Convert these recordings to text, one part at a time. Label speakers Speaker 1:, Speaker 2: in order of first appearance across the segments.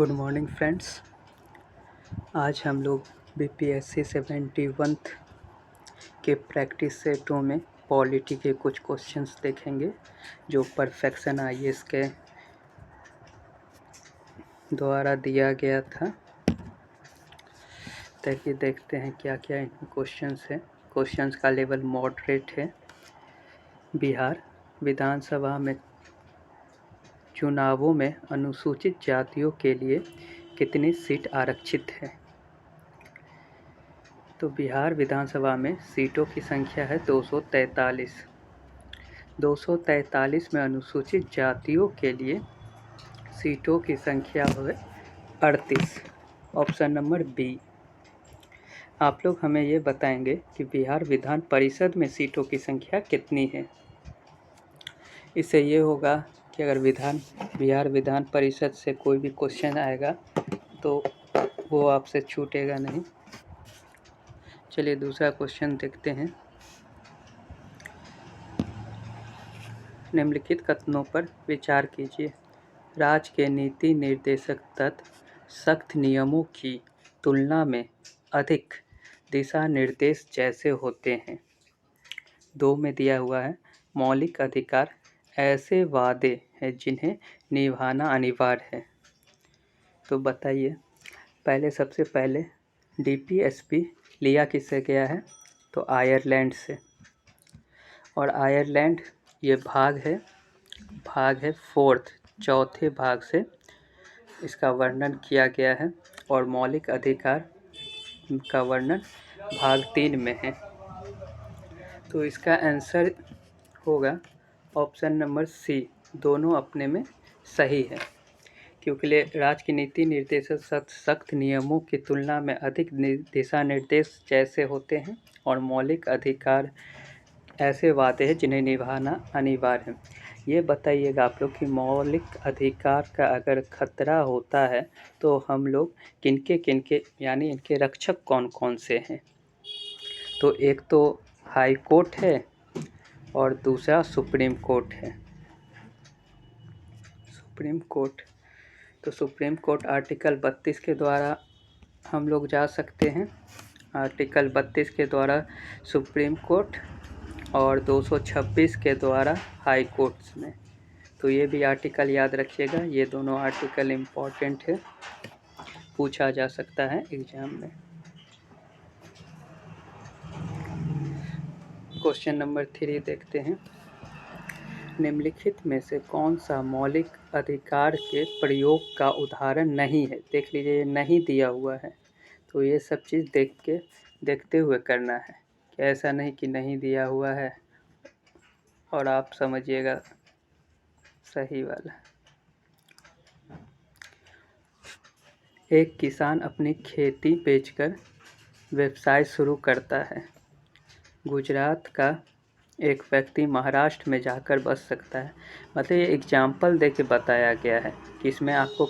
Speaker 1: Good morning friends. आज हम लोग बीपीएससी 71 के प्रैक्टिस सेटों में पॉलिटी के कुछ क्वेश्चंस देखेंगे जो परफेक्शन आईएएस के द्वारा दिया गया था। ताकि देखते हैं क्या क्या इनमें क्वेश्चंस है। क्वेश्चंस का लेवल मॉडरेट है। बिहार विधानसभा में चुनावों में अनुसूचित जातियों के लिए कितनी सीट आरक्षित है? तो बिहार विधानसभा में सीटों की संख्या है 243। 243 में अनुसूचित जातियों के लिए सीटों की संख्या है 38। Option number B. आप लोग हमें ये बताएंगे कि बिहार विधान परिषद में सीटों की संख्या कितनी है। इससे ये होगा कि अगर बिहार विधान परिषद से कोई भी क्वेश्चन आएगा तो वो आपसे छूटेगा नहीं। चलिए दूसरा क्वेश्चन देखते हैं। निम्नलिखित कथनों पर विचार कीजिए। राज्य के नीति निर्देशक तत्व सख्त नियमों की तुलना में अधिक दिशा निर्देश जैसे होते हैं। 2 में दिया हुआ है मौलिक अधिकार ऐसे वादे हैं जिन्हें निभाना अनिवार्य है। तो बताइए, सबसे पहले डीपीएसपी लिया किससे गया है? तो आयरलैंड से। और आयरलैंड ये भाग है चौथे भाग से इसका वर्णन किया गया है। और मौलिक अधिकार का वर्णन भाग 3 में है। तो इसका आंसर होगा ऑप्शन नंबर सी। दोनों अपने में सही है, क्योंकि राज्य की नीति निर्देशक सख्त नियमों की तुलना में अधिक दिशा निर्देश जैसे होते हैं और मौलिक अधिकार ऐसे वादे हैं जिन्हें निभाना अनिवार्य है। ये बताइएगा आप लोग कि मौलिक अधिकार का अगर खतरा होता है तो हम लोग किनके यानी इनके रक्षक कौन कौन से हैं? तो एक तो हाई कोर्ट है और दूसरा सुप्रीम कोर्ट है। सुप्रीम कोर्ट, तो सुप्रीम कोर्ट आर्टिकल 32 के द्वारा हम लोग जा सकते हैं। आर्टिकल 32 के द्वारा सुप्रीम कोर्ट और 226 के द्वारा हाई कोर्ट्स में। तो ये भी आर्टिकल याद रखिएगा। ये दोनों आर्टिकल इम्पॉर्टेंट है, पूछा जा सकता है एग्जाम में। क्वेश्चन नंबर 3 देखते हैं। निम्नलिखित में से कौन सा मौलिक अधिकार के प्रयोग का उदाहरण नहीं है? देख लीजिए, ये नहीं दिया हुआ है। तो ये सब चीज़ देखते हुए करना है कि ऐसा नहीं कि नहीं दिया हुआ है और आप समझिएगा सही वाला। एक किसान अपनी खेती बेचकर व्यवसाय शुरू करता है। गुजरात का एक व्यक्ति महाराष्ट्र में जाकर बस सकता है। मतलब ये एग्जाम्पल देके बताया गया है कि इसमें आपको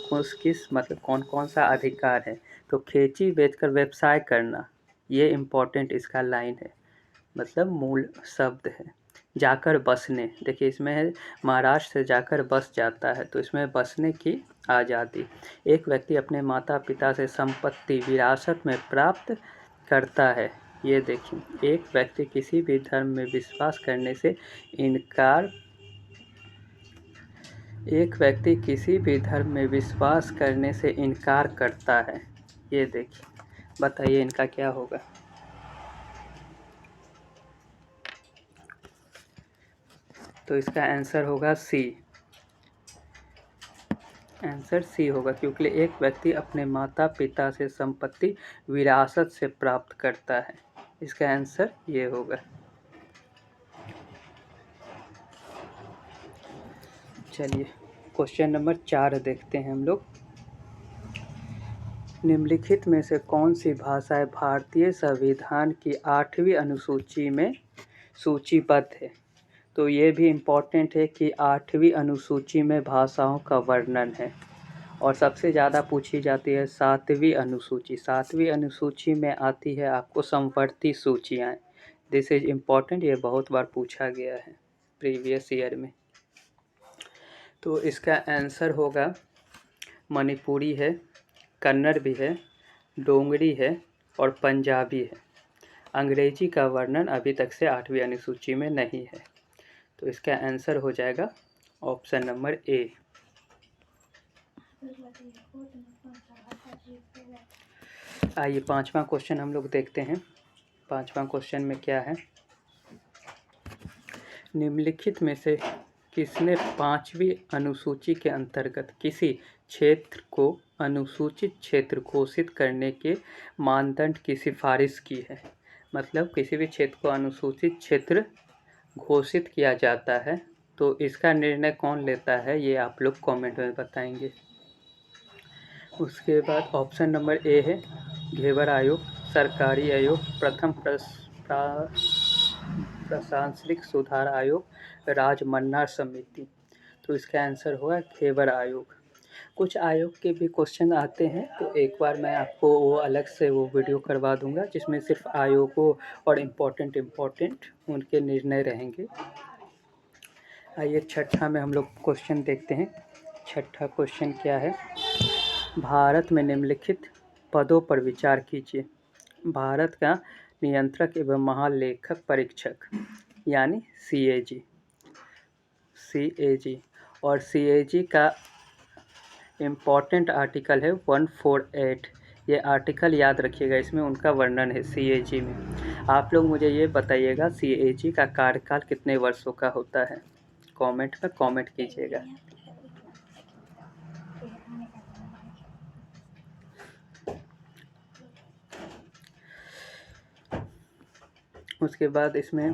Speaker 1: कौन कौन सा अधिकार है। तो खेती बेचकर व्यवसाय करना, ये इम्पोर्टेंट इसका लाइन है, मतलब मूल शब्द है। जाकर बसने, देखिए इसमें है महाराष्ट्र से जाकर बस जाता है, तो इसमें बसने की आज़ादी। एक व्यक्ति अपने माता पिता से संपत्ति विरासत में प्राप्त करता है। ये देखिए, एक व्यक्ति किसी भी धर्म में विश्वास करने से इनकार करता है। ये देखिए, बताइए इनका क्या होगा? तो इसका आंसर होगा सी। आंसर सी होगा, क्योंकि एक व्यक्ति अपने माता पिता से संपत्ति विरासत से प्राप्त करता है। इसका आंसर ये होगा। चलिए क्वेश्चन नंबर 4 देखते हैं हम लोग। निम्नलिखित में से कौन सी भाषाएं भारतीय संविधान की 8वीं अनुसूची में सूचीबद्ध है? तो ये भी इम्पोर्टेंट है कि 8वीं अनुसूची में भाषाओं का वर्णन है। और सबसे ज़्यादा पूछी जाती है 7वीं अनुसूची। 7वीं अनुसूची में आती है आपको समवर्ती सूचियाँ। दिस इज़ इम्पॉर्टेंट, ये बहुत बार पूछा गया है प्रीवियस ईयर में। तो इसका आंसर होगा मणिपुरी है, कन्नड़ भी है, डोगरी है और पंजाबी है। अंग्रेजी का वर्णन अभी तक से 8वीं अनुसूची में नहीं है। तो इसका आंसर हो जाएगा ऑप्शन नंबर ए। आइए 5वां क्वेश्चन हम लोग देखते हैं। 5वां क्वेश्चन में क्या है, निम्नलिखित में से किसने 5वीं अनुसूची के अंतर्गत किसी क्षेत्र को अनुसूचित क्षेत्र घोषित करने के मानदंड की सिफारिश की है। मतलब किसी भी क्षेत्र को अनुसूचित क्षेत्र घोषित किया जाता है तो इसका निर्णय कौन लेता है, ये आप लोग कमेंट में बताएंगे। उसके बाद ऑप्शन नंबर ए है घेवर आयोग, सरकारी आयोग, प्रथम प्रशासनिक सुधार आयोग, राजमन्ना समिति। तो इसका आंसर होगा घेवर आयोग। कुछ आयोग के भी क्वेश्चन आते हैं तो एक बार मैं आपको वो अलग से वो वीडियो करवा दूंगा जिसमें सिर्फ आयोगों और इम्पोर्टेंट उनके निर्णय रहेंगे। आइए 6ठा में हम लोग क्वेश्चन देखते हैं। 6ठा क्वेश्चन क्या है, भारत में निम्नलिखित पदों पर विचार कीजिए। भारत का नियंत्रक एवं महालेखक परीक्षक यानी सीएजी और सीएजी का इम्पॉर्टेंट आर्टिकल है 148। ये आर्टिकल याद रखिएगा, इसमें उनका वर्णन है सीएजी में। आप लोग मुझे ये बताइएगा सीएजी का कार्यकाल कितने वर्षों का होता है, कमेंट में कमेंट कीजिएगा। उसके बाद इसमें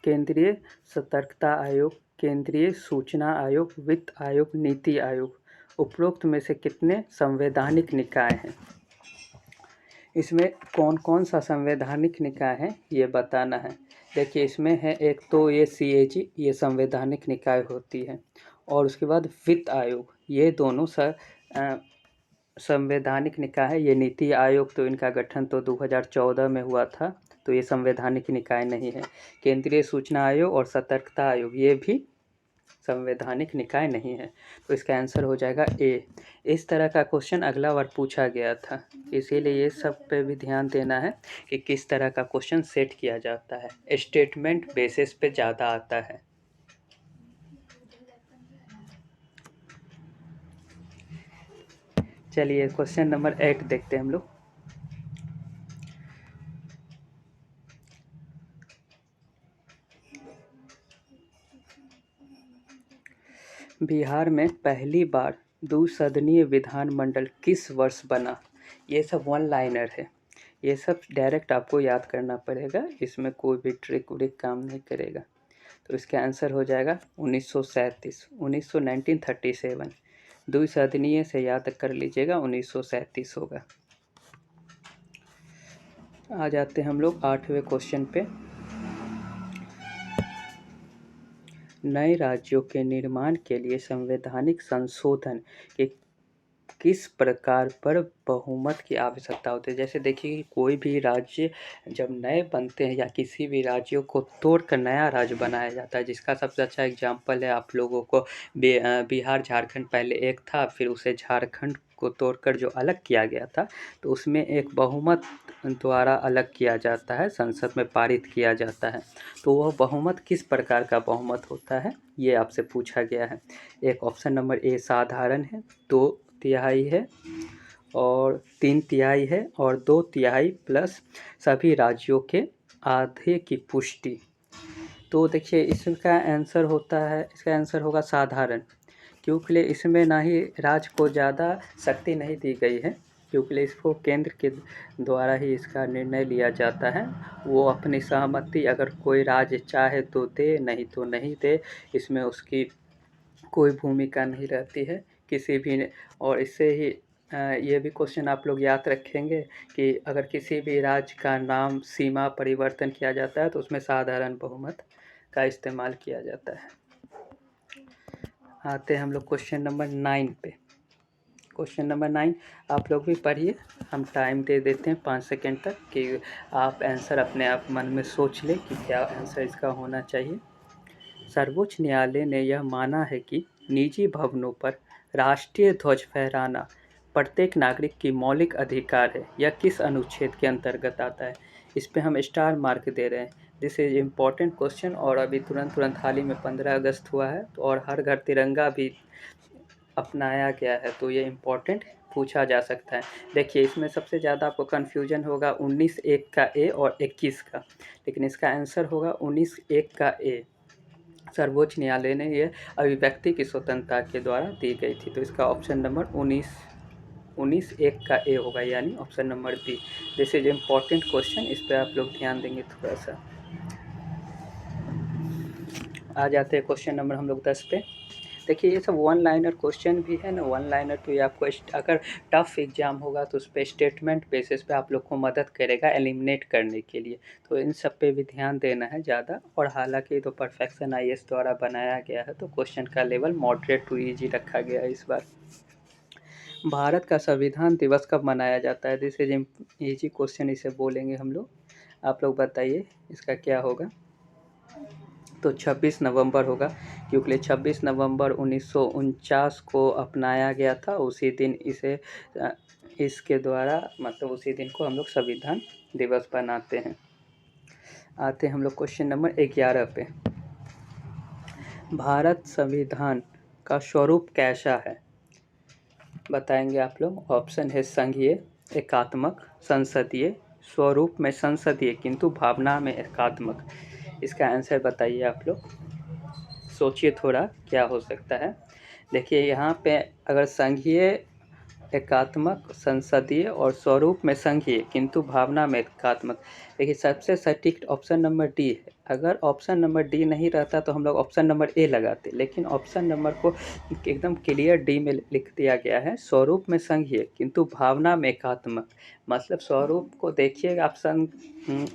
Speaker 1: केंद्रीय सतर्कता आयोग, केंद्रीय सूचना आयोग, वित्त आयोग, नीति आयोग, उपरोक्त में से कितने संवैधानिक निकाय हैं। इसमें कौन कौन सा संवैधानिक निकाय है ये बताना है। देखिए इसमें है एक तो ये सीएजी, ये संवैधानिक निकाय होती है, और उसके बाद वित्त आयोग, ये दोनों संवैधानिक निकाय है। ये नीति आयोग तो इनका गठन तो 2014 में हुआ था, तो ये संवैधानिक निकाय नहीं है। केंद्रीय सूचना आयोग और सतर्कता आयोग ये भी संवैधानिक निकाय नहीं है। तो इसका आंसर हो जाएगा ए। इस तरह का क्वेश्चन अगला बार पूछा गया था, इसीलिए ये सब पे भी ध्यान देना है कि किस तरह का क्वेश्चन सेट किया जाता है। स्टेटमेंट बेसिस पे ज़्यादा आता है। चलिए क्वेश्चन नंबर 8 देखते हैं हम लोग। बिहार में पहली बार द्विसदनीय विधानमंडल किस वर्ष बना। ये सब वन लाइनर है, ये सब डायरेक्ट आपको याद करना पड़ेगा, इसमें कोई भी ट्रिक व्रिक काम नहीं करेगा। तो इसका आंसर हो जाएगा 1937, 1937। द्विसदनीय से याद कर लीजिएगा 1937 होगा। आ जाते हैं हम लोग 8वें क्वेश्चन पे। नए राज्यों के निर्माण के लिए संवैधानिक संशोधन के किस प्रकार पर बहुमत की आवश्यकता होती है। जैसे देखिए कोई भी राज्य जब नए बनते हैं या किसी भी राज्यों को तोड़कर नया राज्य बनाया जाता है, जिसका सबसे अच्छा एग्जाम्पल है आप लोगों को बिहार झारखंड पहले एक था, फिर उसे झारखंड को तोड़कर जो अलग किया गया था तो उसमें एक बहुमत द्वारा अलग किया जाता है, संसद में पारित किया जाता है। तो वह बहुमत किस प्रकार का बहुमत होता है ये आपसे पूछा गया है। एक ऑप्शन नंबर ए साधारण है, 2/3 है और 3/3 है और 2/3 प्लस सभी राज्यों के आधे की पुष्टि। तो देखिए इसका आंसर होगा साधारण, क्योंकि इसमें ना ही राज्य को ज़्यादा शक्ति नहीं दी गई है, क्योंकि इसको केंद्र के द्वारा ही इसका निर्णय लिया जाता है। वो अपनी सहमति अगर कोई राज्य चाहे तो दे, नहीं तो नहीं दे, इसमें उसकी कोई भूमिका नहीं रहती है किसी भी। और इससे ही ये भी क्वेश्चन आप लोग याद रखेंगे कि अगर किसी भी राज्य का नाम सीमा परिवर्तन किया जाता है तो उसमें साधारण बहुमत का इस्तेमाल किया जाता है। आते हैं हम लोग क्वेश्चन नंबर 9 पे। क्वेश्चन नंबर 9 आप लोग भी पढ़िए, हम टाइम दे देते हैं 5 सेकंड तक कि आप आंसर अपने आप मन में सोच लें कि क्या आंसर इसका होना चाहिए। सर्वोच्च न्यायालय ने यह माना है कि निजी भवनों पर राष्ट्रीय ध्वज फहराना प्रत्येक नागरिक की मौलिक अधिकार है, यह किस अनुच्छेद के अंतर्गत आता है? इस पे हम स्टार मार्क दे रहे हैं। दिस इज इम्पॉर्टेंट क्वेश्चन और अभी तुरंत हाल ही में 15 अगस्त हुआ है तो और हर घर तिरंगा भी अपनाया गया है, तो ये इम्पॉर्टेंट पूछा जा सकता है। देखिए इसमें सबसे ज़्यादा आपको कन्फ्यूजन होगा 19(1) का ए और 21 का, लेकिन इसका आंसर होगा 19(1) का ए। सर्वोच्च न्यायालय ने यह अभिव्यक्ति की स्वतंत्रता के द्वारा दी गई थी, तो इसका ऑप्शन नंबर 19(1) का ए होगा, यानी option number B. This is important question, इस पर आप लोग ध्यान देंगे थोड़ा सा। आ जाते हैं क्वेश्चन नंबर हम लोग 10 पे। देखिए ये सब वन लाइनर क्वेश्चन भी है ना, वन लाइनर तो ये आपको अगर टफ एग्जाम होगा तो उस पर स्टेटमेंट बेसिस पे आप लोग को मदद करेगा एलिमिनेट करने के लिए, तो इन सब पे भी ध्यान देना है ज़्यादा। और हालांकि तो परफेक्शन IAS द्वारा बनाया गया है, तो क्वेश्चन का लेवल मॉडरेट टू ईजी रखा गया है इस बार। भारत का संविधान दिवस कब मनाया जाता है? दिस इज ईजी क्वेश्चन, इसे बोलेंगे हम लोग। आप लोग बताइए इसका क्या होगा। तो 26 नवंबर होगा, क्योंकि 26 नवंबर 1949 को अपनाया गया था। उसी दिन इसे इसके द्वारा मतलब उसी दिन को हम लोग संविधान दिवस बनाते हैं। आते हैं हम लोग क्वेश्चन नंबर 11 पे। भारत संविधान का स्वरूप कैसा है? बताएंगे आप लोग। ऑप्शन है संघीय, एकात्मक, संसदीय। स्वरूप में संसदीय किंतु भावना में एकात्मक। इसका आंसर बताइए आप लोग, सोचिए थोड़ा क्या हो सकता है। देखिए यहाँ पे अगर संघीय, एकात्मक, संसदीय और स्वरूप में संघीय किंतु भावना में एकात्मक, देखिए सबसे सटीक ऑप्शन नंबर डी है। अगर ऑप्शन नंबर डी नहीं रहता तो हम लोग ऑप्शन नंबर ए लगाते, लेकिन ऑप्शन नंबर को एकदम क्लियर डी में लिख दिया गया है। स्वरूप में संघीय किंतु भावना में एकात्मक, मतलब स्वरूप को देखिएगा आप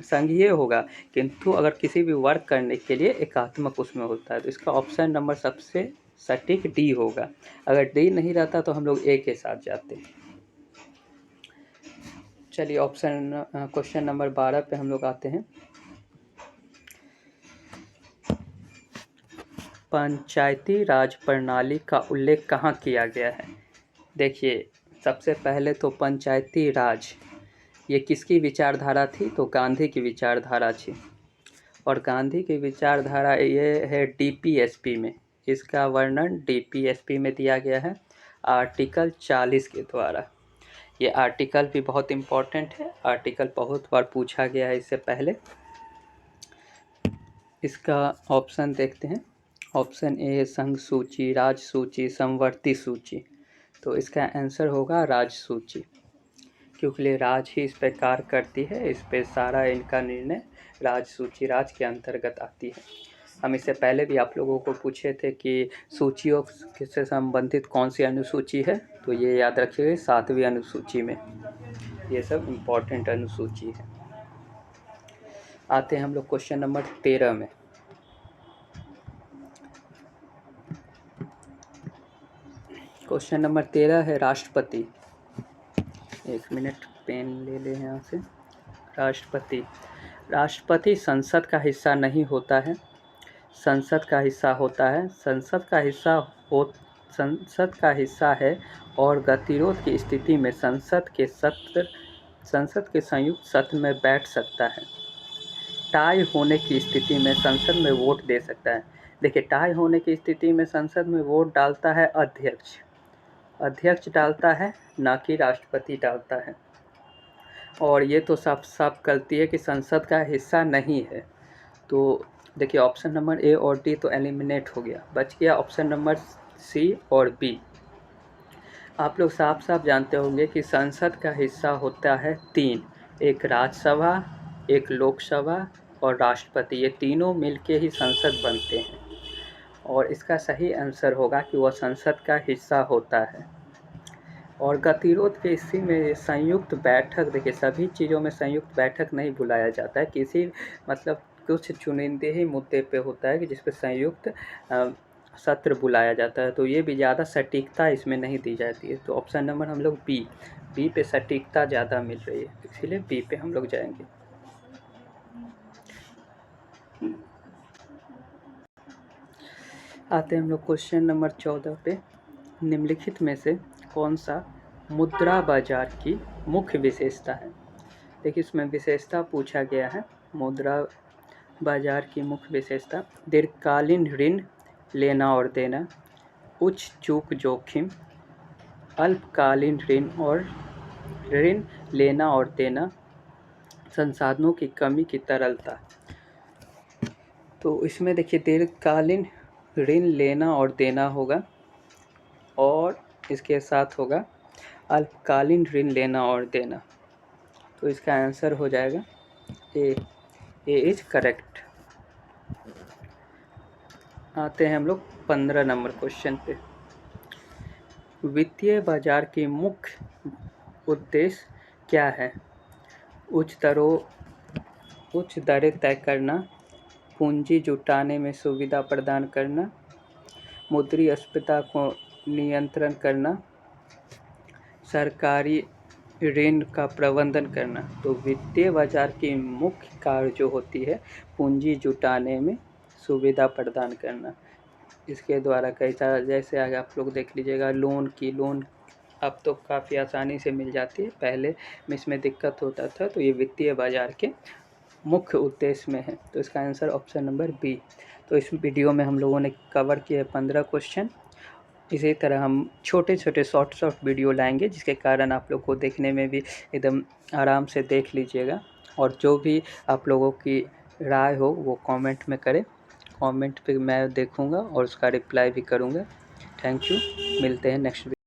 Speaker 1: संघीय होगा किंतु अगर किसी भी वर्क करने के लिए एकात्मक उसमें होता है, तो इसका ऑप्शन नंबर सबसे सटीक डी होगा। अगर डी नहीं रहता तो हम लोग ए के साथ जाते। चलिए क्वेश्चन नंबर 12 पे हम लोग आते हैं। पंचायती राज प्रणाली का उल्लेख कहाँ किया गया है? देखिए सबसे पहले तो पंचायती राज ये किसकी विचारधारा थी? तो गांधी की विचारधारा थी, और गांधी की विचारधारा ये है DPSP में। इसका वर्णन DPSP में दिया गया है आर्टिकल 40 के द्वारा। ये आर्टिकल भी बहुत इम्पोर्टेंट है, आर्टिकल बहुत बार पूछा गया है इससे पहले। इसका ऑप्शन देखते हैं। ऑप्शन ए है संघ सूची, राज सूची, समवर्ती सूची। तो इसका आंसर होगा राज सूची, क्योंकि राज ही इस पर कार्य करती है, इस पर सारा इनका निर्णय राज सूची, राज के अंतर्गत आती है। हम इससे पहले भी आप लोगों को पूछे थे कि सूचियों से संबंधित कौन सी अनुसूची है, तो ये याद रखिए 7वीं अनुसूची में, ये सब इम्पोर्टेंट अनुसूची है। आते हैं हम लोग क्वेश्चन नंबर 13 में। क्वेश्चन नंबर 13 है राष्ट्रपति। एक मिनट पेन ले ले यहाँ से। राष्ट्रपति संसद का हिस्सा नहीं होता है, संसद का हिस्सा होता है। संसद का हिस्सा है और गतिरोध की स्थिति में संसद के संयुक्त सत्र में बैठ सकता है। टाई होने की स्थिति में संसद में वोट दे सकता है। देखिए टाई होने की स्थिति में संसद में वोट डालता है अध्यक्ष डालता है, ना कि राष्ट्रपति डालता है। और ये तो साफ साफ गलती है कि संसद का हिस्सा नहीं है। तो देखिए ऑप्शन नंबर ए और डी तो एलिमिनेट हो गया, बच गया ऑप्शन नंबर सी और बी। आप लोग साफ साफ जानते होंगे कि संसद का हिस्सा होता है 3, एक राज्यसभा, एक लोकसभा और राष्ट्रपति, ये तीनों मिलके ही संसद बनते हैं। और इसका सही आंसर होगा कि वह संसद का हिस्सा होता है। और गतिरोध के इसी में संयुक्त बैठक, देखिए सभी चीज़ों में संयुक्त बैठक नहीं बुलाया जाता है, किसी मतलब कुछ चुनिंदे ही मुद्दे पे होता है कि जिस पे संयुक्त सत्र बुलाया जाता है, तो ये भी ज़्यादा सटीकता इसमें नहीं दी जाती है। तो ऑप्शन नंबर हम लोग बी पे सटीकता ज़्यादा मिल रही है, इसीलिए बी पे हम लोग जाएंगे। आते हैं हम लोग क्वेश्चन नंबर 14 पे। निम्नलिखित में से कौन सा मुद्रा बाजार की मुख्य विशेषता है? देखिए इसमें विशेषता पूछा गया है। मुद्रा बाजार की मुख्य विशेषता दीर्घकालीन ऋण लेना और देना, उच्च चूक जोखिम, अल्पकालीन ऋण लेना और देना, संसाधनों की कमी की तरलता। तो इसमें देखिए दीर्घकालीन ऋण लेना और देना होगा और इसके साथ होगा अल्पकालीन ऋण लेना और देना। तो इसका आंसर हो जाएगा ए इज करेक्ट। आते हैं हम लोग 15 नंबर क्वेश्चन पे। वित्तीय बाजार की मुख्य उद्देश्य क्या है? उच्च दरें तय करना, पूंजी जुटाने में सुविधा प्रदान करना, मुद्रास्फीति को नियंत्रण करना, सरकारी ऋण का प्रबंधन करना। तो वित्तीय बाजार की मुख्य कार्य जो होती है पूंजी जुटाने में सुविधा प्रदान करना। इसके द्वारा कई सारा जैसे आगे आप लोग देख लीजिएगा लोन अब तो काफ़ी आसानी से मिल जाती है, पहले में इसमें दिक्कत होता था। तो ये वित्तीय बाजार के मुख्य उद्देश्य में है। तो इसका आंसर ऑप्शन नंबर बी। तो इस वीडियो में हम लोगों ने कवर किए 15 क्वेश्चन। इसी तरह हम छोटे शॉर्ट वीडियो लाएंगे जिसके कारण आप लोग को देखने में भी एकदम आराम से देख लीजिएगा। और जो भी आप लोगों की राय हो वो कमेंट में करें, कमेंट पे मैं देखूंगा और उसका रिप्लाई भी करूंगा। थैंक यू, मिलते हैं नेक्स्ट वीडियो।